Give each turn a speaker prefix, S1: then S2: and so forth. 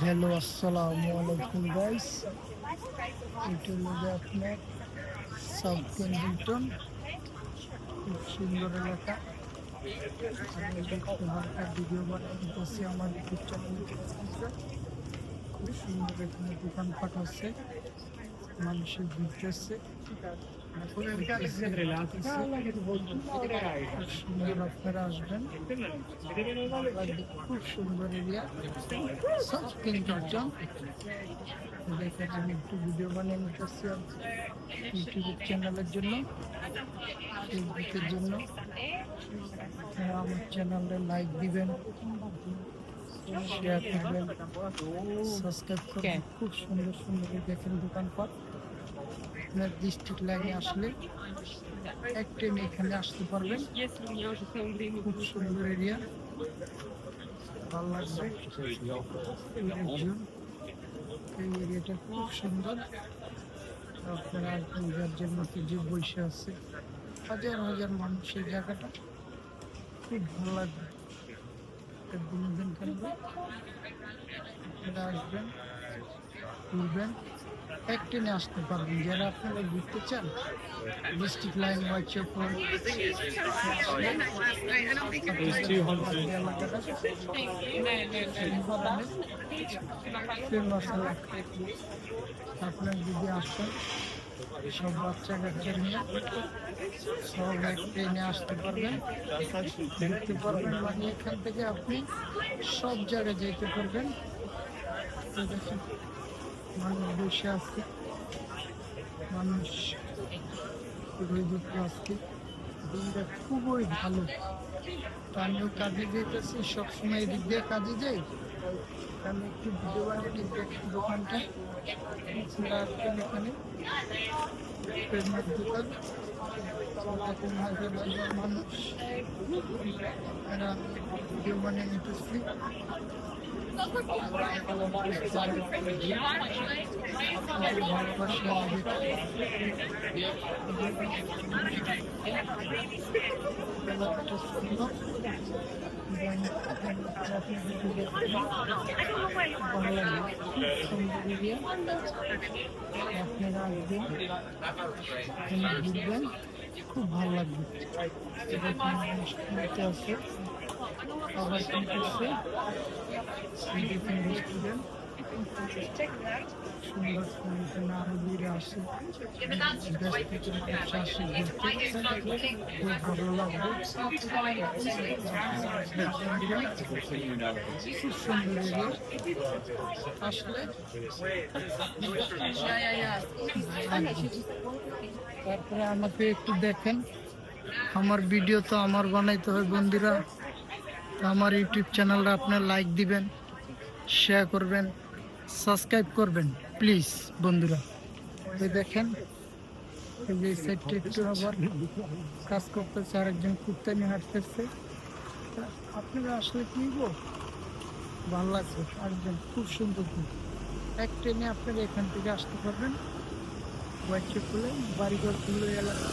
S1: Hello আসসালামু আলাইকুম guys, এটা হলো আপনার সাউথ কেনজিংটন। খুব সুন্দর এলাকা। আমি একটু হালকা ভিডিও বানাইতেছি আমার ইউটিউব চ্যানেলে। খুব সুন্দর এখানে দোকানপাট আছে, মানুষের ঘুরতেছে। খুব সুন্দর, আপনারা আসবেন, খুব সুন্দর এরিয়া সাউথ কেনজিংটন। দেখেন আমি একটু ভিডিও বানিয়ে নিতেছি ইউটিউব চ্যানেলের জন্য, ফেসবুকের জন্য। আপনারা আমার চ্যানেলে লাইক দিবেন, শেয়ার করবেন, সাবস্ক্রাইব করবেন। খুব সুন্দর সুন্দর দেখেন দোকানপাট। আপনার ডিস্ট্রিক্ট লাইনে আসলে এক ট্রেনে এখানে আসতে পারবেন। খুব সুন্দর এরিয়া, ভালো লাগবে। এই এরিয়াটা খুব সুন্দর। আপনারা যার মধ্যে যে বসে আছে, হাজার হাজার মানুষ। এই জায়গাটা খুব ভালো লাগবে। বিনোদন কেন্দ্র, আপনারা আসবেন, ঘুরবেন, এক ট্রেনে আসতে পারবেন। যারা আপনারা ঘুরতে চান ডিস্ট্রিক্ট লাইন হোয়াইটচপল ফেমাস এলাকা। আপনার যদি আসেন, সব বাচ্চা কাচ্চা নিয়ে সব এক ট্রেনে আসতে পারবেন, দেখতে পারবেন। মানে এখান থেকে আপনি সব জায়গায় যেতে পারবেন। মানুষ বসে আছে, মানুষ আসছে। দিনটা খুবই ভালো। আমিও কাজে যেতেছি, সবসময় এদিক দিয়ে কাজে যাই। আমি একটু ভিডিও বানিয়ে দেখি দোকানটা। এখানে ফেমাস দোকান, হাজার হাজার মানুষ ভিডিও বানিয়ে নিতেছি। আপনারা আসবেন, ঘুরবেন, খুব ভালো লাগবে। আছে আবার কিনতেছে রেস্টুরেন্ট। সুন্দর সুন্দর আরো দূরে আসে, দেশ থেকে মানুষ আসে ঘুরতে, খুব ভালো লাগবে। খুব সুন্দর এরিয়া আসলে। তারপরে আমাকে একটু দেখেন, আমার ভিডিও তো আমার বানাইতে হয় বন্ধুরা। তো আমার ইউটিউব চ্যানেলটা আপনার লাইক দিবেন, শেয়ার করবেন, সাবস্ক্রাইব করবেন প্লিজ বন্ধুরা। এই দেখেন, এই যে সাইডটা একটু আবার কাজ করতেছে, আরেকজন কুত্তা নিয়ে হাঁটতেছে। আপনারা আসলে কি ভালো লাগবে। আরেকজন খুব সুন্দর, এক ট্রেনে আপনারা এখান থেকে আসতে পারবেন হোয়াইটচপলে, বাড়িঘর গুলো এলাকা।